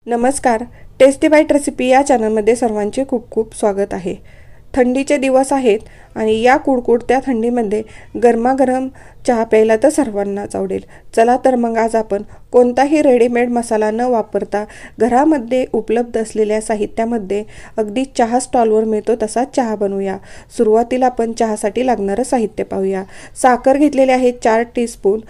नमस्कार, tasty bite recipe या चॅनलमध्ये सर्वांचे खूप खूप स्वागत आहे। थंडीचे दिवस आहेत आणि या कुडकुडत्या थंडीमध्ये गरमागरम चहा प्यायला तर सर्वांनाच आवडेल। चला तर मग आज आपण कोणताही रेडीमेड मसाला न वापरता घरामध्ये उपलब्ध असलेल्या साहित्यामध्ये अगदी चहा स्टॉलवर मिळतो तसा चहा बनवूया। सुरुवातीला आपण चहासाठी लागणारे साहित्य पाहूया। साखर घेतलेले आहे 4 टीस्पून,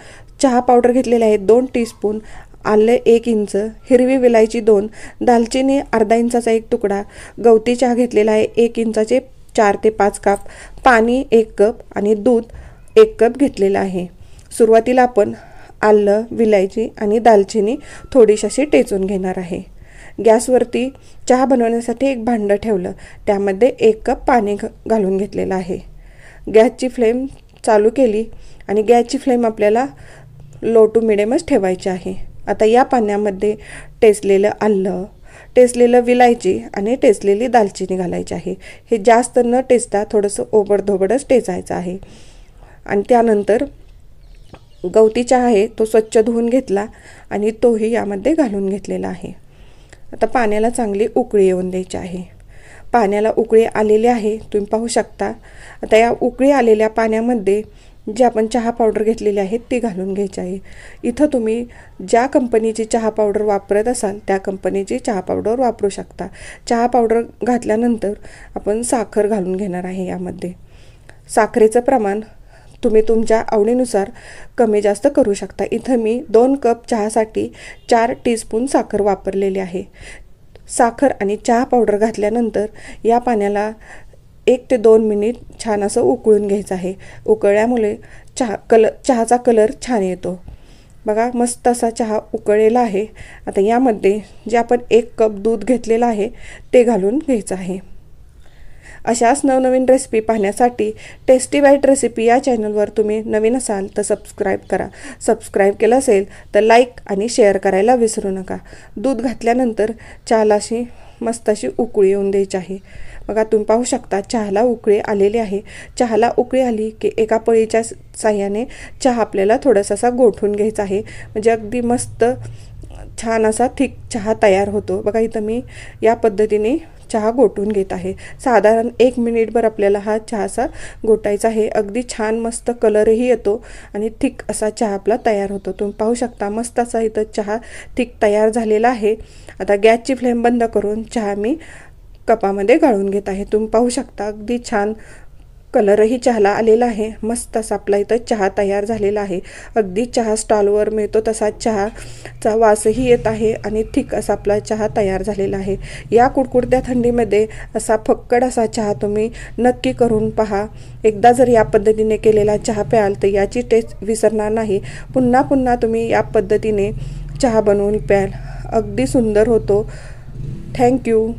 चहा पावडर घेतलेले आहे 2 टीस्पून, आले 1 इंच, हिरवी विलायची 2, दालचिनी अर्धा इंचाचा 1 तुकडा, गवती चहा घेतलेला आहे 1 इंचाचे 4 ते 5 कप, पाणी 1 कप आणि दूध 1 कप घेतलेला आहे। सुरुवातीला आपण आलं, विलायची आणि दालचिनी थोडीशी अशी टेचून घेणार आहे। गॅसवरती चहा बनवण्यासाठी एक भांडं ठेवलं, त्यामध्ये 1 कप पाणी घालून घेतलेलं आहे। गॅसची फ्लेम चालू केली आणि गॅसची फ्लेम आपल्याला लो टू मिडियमच ठेवायची आहे। आता या पाण्यामध्ये टेचलेलं आलं, टेचलेलं विलायची आणि टेचलेली दालचिनी घालायची आहे। हे जास्त न टेचता थोडंसं ओबडधोबडच टेचायचं आहे। आणि त्यानंतर गवती चहा आहे तो स्वच्छ धुवून घेतला आणि तोही यामध्ये घालून घेतलेला आहे। आता पाण्याला चांगली उकळी येऊन द्यायची आहे। पाण्याला उकळी आलेली आहे, तुम्ही पाहू शकता। आता या उकळी आलेल्या पाण्यामध्ये जे आपण चहा पावडर घेतलेली आहे ती घालून घ्यायची आहे। इथं तुम्ही ज्या कंपनीची चहा पावडर वापरत असाल त्या कंपनीची चहा पावडर वापरू शकता। चहा पावडर घातल्यानंतर आपण साखर घालून घेणार आहे। यामध्ये साखरेचं प्रमाण तुम्ही तुमच्या आवडीनुसार कमी जास्त करू शकता। इथं मी 2 कप चहासाठी 4 टीस्पून साखर वापरलेली आहे। साखर आणि चहा पावडर घातल्यानंतर या पाण्याला 1 ते 2 मिनिट छान असं उकळून घ्यायचं आहे। उकळल्यामुळे चहाचा कलर छान येतो। बघा, मस्त असा चहा उकळलेला आहे। आता यामध्ये जे आपण 1 कप दूध घेतलेलं आहे ते घालून घ्यायचं आहे। अशाच नवनवीन रेसिपी पाहण्यासाठी टेस्टी बाईट रेसिपी या चॅनलवर तुम्ही नवीन असाल तर सबस्क्राईब करा। सबस्क्राईब केलं असेल तर लाईक आणि शेअर करायला विसरू नका। दूध घातल्यानंतर चहाला अशी मस्त अशी उकळी येऊन द्यायची आहे। बघा, तुम्ही पाहू शकता चहाला उकळी आलेली आहे। चहाला उकळी आली की एका पळीच्या साह्याने चहा आपल्याला थोडासा गोठून घ्यायचा आहे, म्हणजे अगदी मस्त छान असा थिक चहा तयार होतो। बघा, इथं मी या पद्धतीने चहा गोठून घेत आहे। साधारण 1 मिनिटभर आपल्याला हा चहा असा गोटायचा आहे। अगदी छान मस्त कलरही येतो आणि थिक असा चहा आपला तयार होतो। तुम्ही पाहू शकता मस्त असा इथं चहा थिक तयार झालेला आहे। आता गॅसची फ्लेम बंद करून चहा मी कपामध्ये गाळून घेत आहे। तुम्ही पाहू शकता अगदी छान कलरही चहाला आलेला आहे। मस्त असा आपला इथं चहा तयार झालेला आहे। अगदी चहा स्टॉलवर मिळतो तसा चहाचा वासही येत आहे आणि थिक असा आपला चहा तयार झालेला आहे। या कुडकुडत्या थंडीमध्ये असा फक्कड असा चहा तुम्ही नक्की करून पहा। एकदा जर या पद्धतीने केलेला चहा प्याल तर याची टेस्ट विसरणार नाही। पुन्हा पुन्हा तुम्ही या पद्धतीने चहा बनवून प्याल, अगदी सुंदर होतो। थँक्यू।